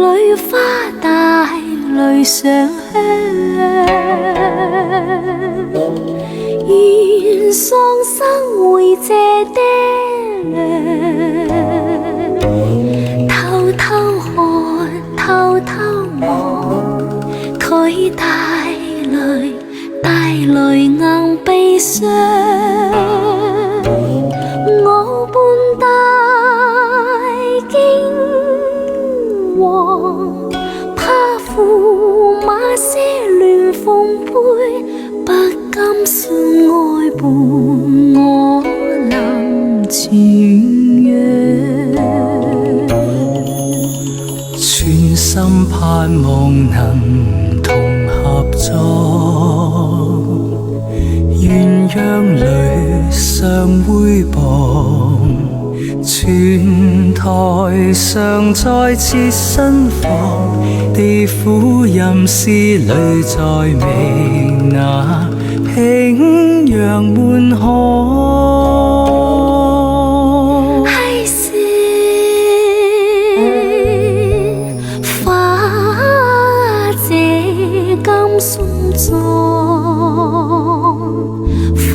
裏花帶淚上香，願喪生會謝爹娘，偷偷看，偷偷望，佢帶淚硬悲傷，我伴大驚惶，怕負馬些亂奉陪，不甘信愛伴我能傳揚，全心盼望能同合作，鴛鴦裏相會傍，全台上再設新房，地府陰司裏再覓那平陽滿河。送葬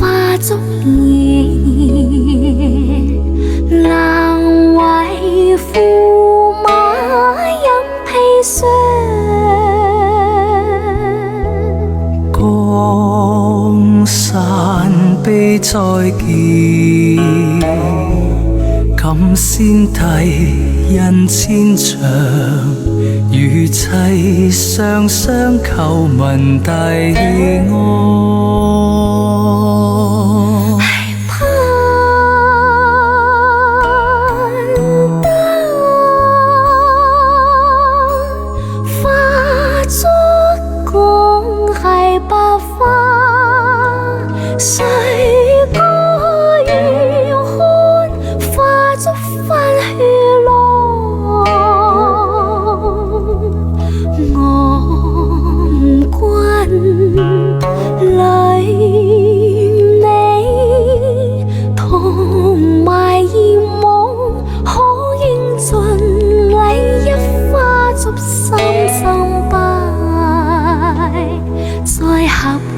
花燭夜，難為駙馬飲砒霜，江山悲再見，感先帝印千丈，如砌上霜求民遞安。盼得花燭共係白花，誰歌願看花燭翻血浪。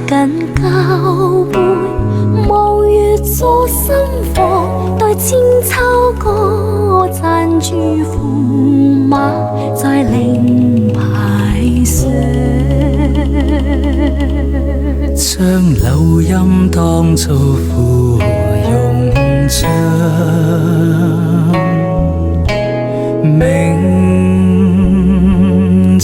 緊交杯，望月做心房，待千秋歌讚住駙馬在令牌上，將柳陰當作芙蓉帳，明朝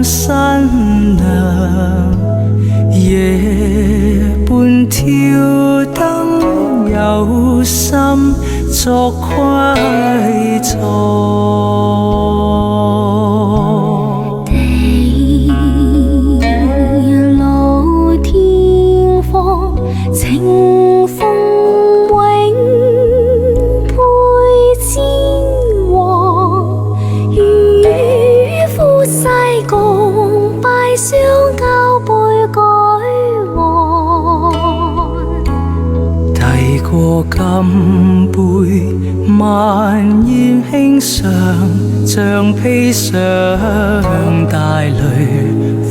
新娘，夜半挑燈有心作規錯。地老天荒，情風永配千王，與夫世共拜相交杯改換，遞過金杯，萬宴輕上，像披上大淚，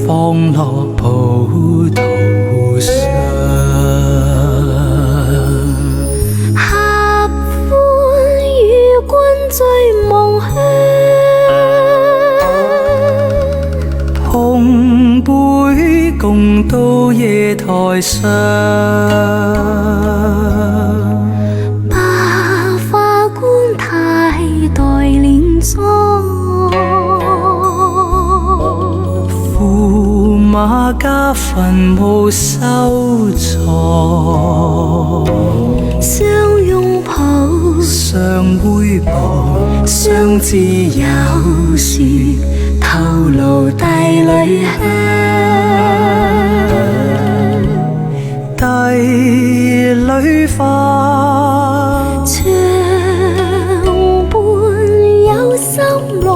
放落葡萄上。合歡與君醉夢鄉，碰杯共到夜台上，白髮官太代殮妝，駙馬家墳墓收藏，相擁抱，相會傍，相知有時透露帝女香，帝女花，長伴有心郎，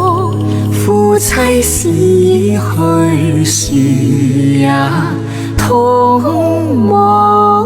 夫妻是去時也同望。